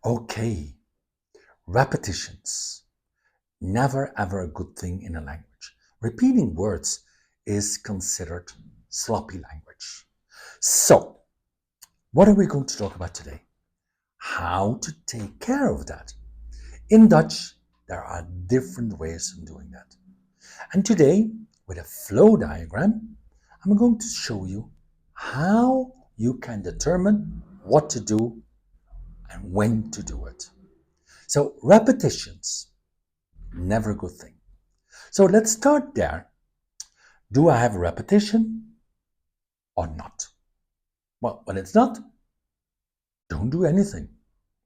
Okay, repetitions. Never ever a good thing in a language. Repeating words is considered sloppy language. So, what are we going to talk about today? How to take care of that. In Dutch, there are different ways of doing that. And today, with a flow diagram, I'm going to show you how you can determine what to do and when to do it. So, repetitions, never a good thing. So let's start there. Do I have a repetition or not? Well, when it's not, don't do anything.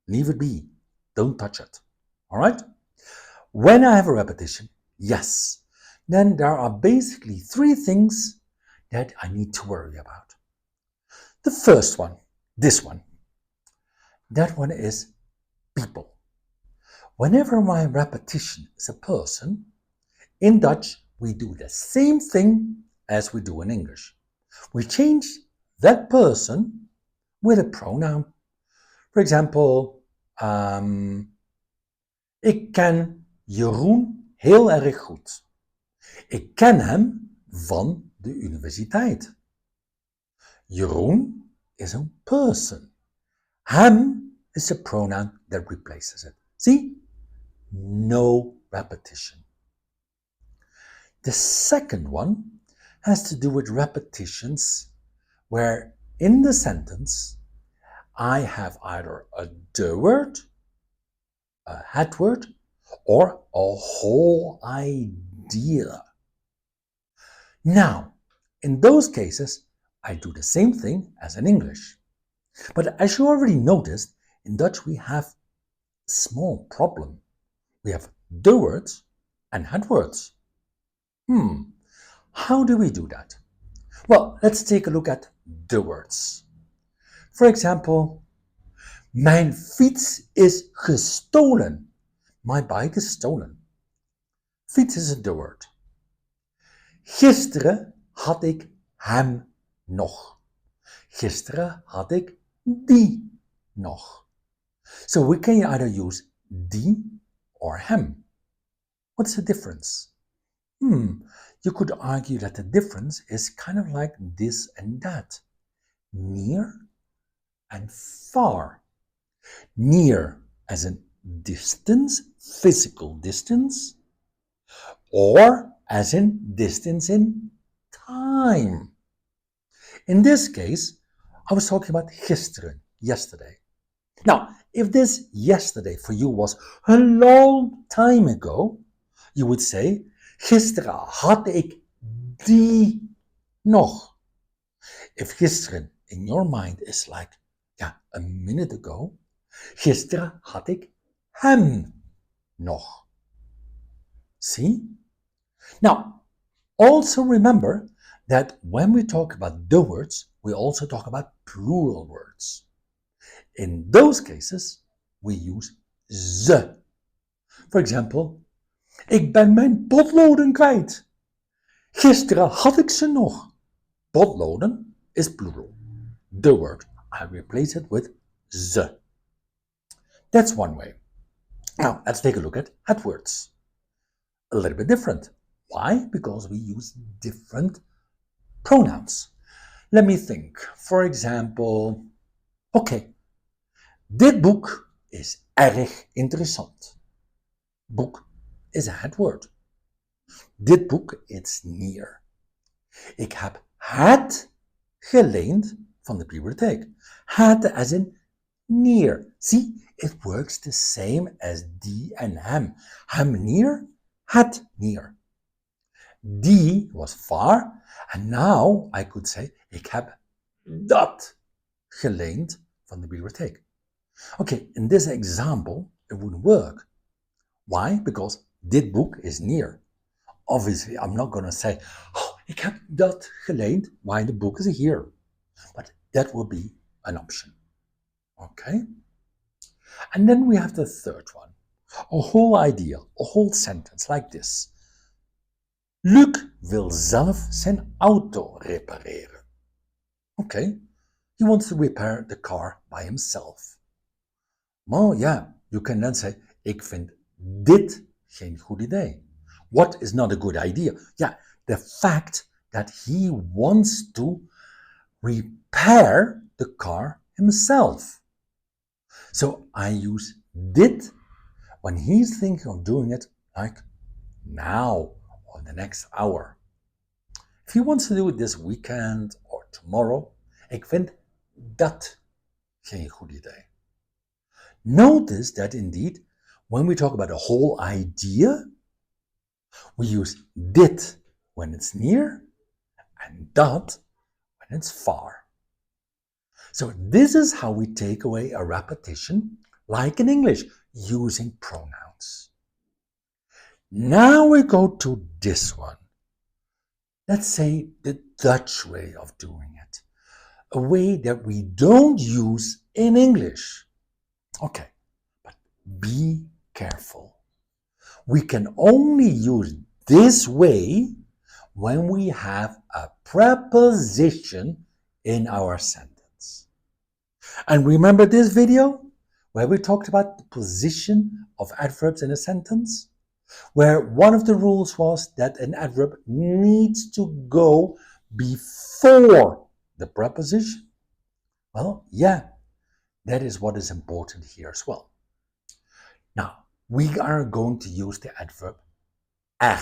Leave it be. Don't touch it. All right? When I have a repetition, yes, then there are basically three things that I need to worry about. The first one, this one, that one is people. Whenever my repetition is a person, in Dutch, we do the same thing as we do in English. We change that person with a pronoun. For example, ik ken Jeroen heel erg goed. Ik ken hem van de universiteit. Jeroen is a person. Hem is a pronoun that replaces it. See? No repetition. The second one has to do with repetitions where in the sentence I have either a de word, a het word, or a whole idea. Now, in those cases, I do the same thing as in English. But as you already noticed, in Dutch we have a small problem. We have de words and het words. How do we do that? Well, let's take a look at de words. For example, mijn fiets is gestolen. My bike is stolen. Fiets is a de word. Gisteren had ik hem nog. Gisteren had ik die nog. So we can either use die or hem. What's the difference? You could argue that the difference is kind of like this and that. Near and far. Near as in distance, physical distance, or as in distance in time. In this case, I was talking about gisteren, yesterday. Now, if this yesterday for you was a long time ago, you would say, gisteren had ik die nog. If gisteren in your mind is like, a minute ago, gisteren had ik hem nog. See? Now, also remember that when we talk about the words, we also talk about plural words. In those cases, we use ze. For example, ik ben mijn potloden kwijt. Gisteren had ik ze nog. Potloden is plural. The word, I replace it with ze. That's one way. Now, let's take a look at het words. A little bit different. Why? Because we use different pronouns. Let me think. For example, dit boek is erg interessant. Boek is a het word. Dit boek is near. Ik heb het geleend van de bibliotheek. Het as in near. See, it works the same as die and hem. Hem near, het near. Die was far, and now I could say, ik heb dat geleend van de bibliotheek. Okay, in this example, it wouldn't work. Why? Because dit boek is near. Obviously, I'm not going to say, ik heb dat geleend while the book is here. But that will be an option. Okay? And then we have the third one. A whole idea, a whole sentence like this. Luc wil zelf zijn auto repareren. Okay, he wants to repair the car by himself. Well, yeah, you can then say, ik vind dit geen goed idee. What is not a good idea? Yeah, the fact that he wants to repair the car himself. So I use dit when he's thinking of doing it, like now or the next hour. If he wants to do it this weekend or tomorrow, ik vind dat geen goed idee. Notice that indeed, when we talk about a whole idea, we use dit when it's near and dat when it's far. So this is how we take away a repetition, like in English, using pronouns. Now we go to this one. Let's say the Dutch way of doing it, a way that we don't use in English. Okay, but be careful. We can only use this way when we have a preposition in our sentence. And remember this video where we talked about the position of adverbs in a sentence? Where one of the rules was that an adverb needs to go before the preposition? Well, yeah, that is what is important here as well. Now, we are going to use the adverb er.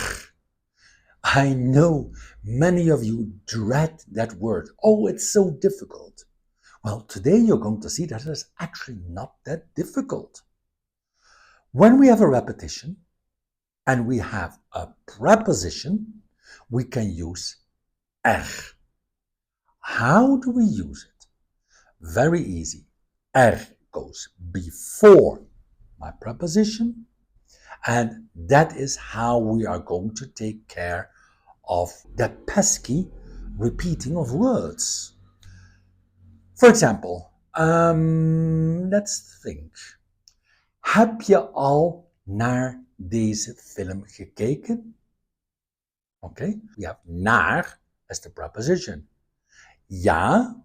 I know many of you dread that word. Oh, it's so difficult. Well, today you're going to see that it is actually not that difficult. When we have a repetition and we have a preposition, we can use er. How do we use it? Very easy. Er goes before my preposition, and that is how we are going to take care of that pesky repeating of words. For example, let's think. Heb je al naar deze film gekeken? Okay, we have naar as the preposition. Ja,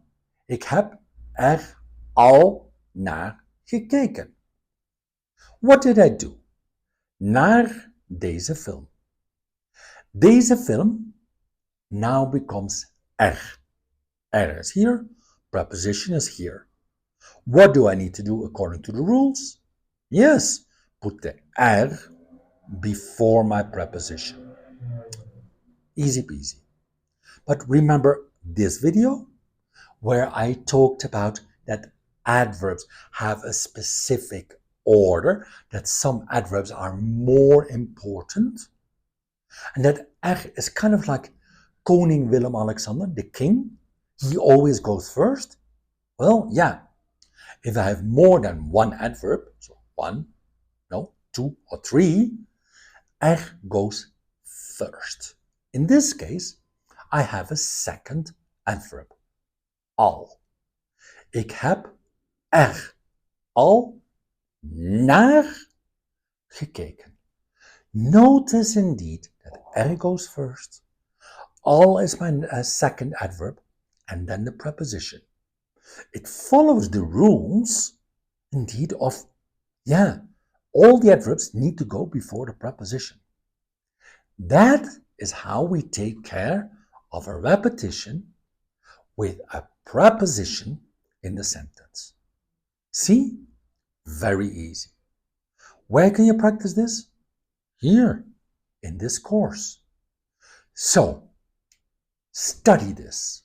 ik heb er al naar gekeken. What did I do? Naar deze film. Deze film now becomes er. Er is here, preposition is here. What do I need to do according to the rules? Yes, put the er before my preposition. Easy peasy. But remember this video where I talked about that adverbs have a specific order, that some adverbs are more important, and that er is kind of like Koning Willem-Alexander, the king. He always goes first. Well, yeah, if I have more than one adverb, so one, no, two or three, er goes first. In this case, I have a second adverb, al. Ik heb er al naar gekeken. Notice indeed that er goes first, al is my second adverb, and then the preposition. It follows the rules, indeed, of, yeah, all the adverbs need to go before the preposition. That is how we take care of a repetition with a preposition in the sentence. See? Very easy. Where can you practice this? Here, in this course. So, study this.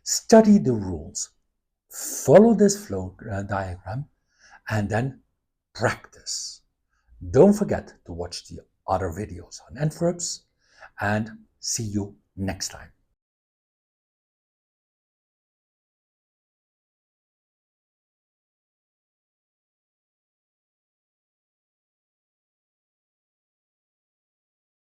Study the rules. Follow this flow diagram and then practice. Don't forget to watch the other videos on adverbs and see you next time.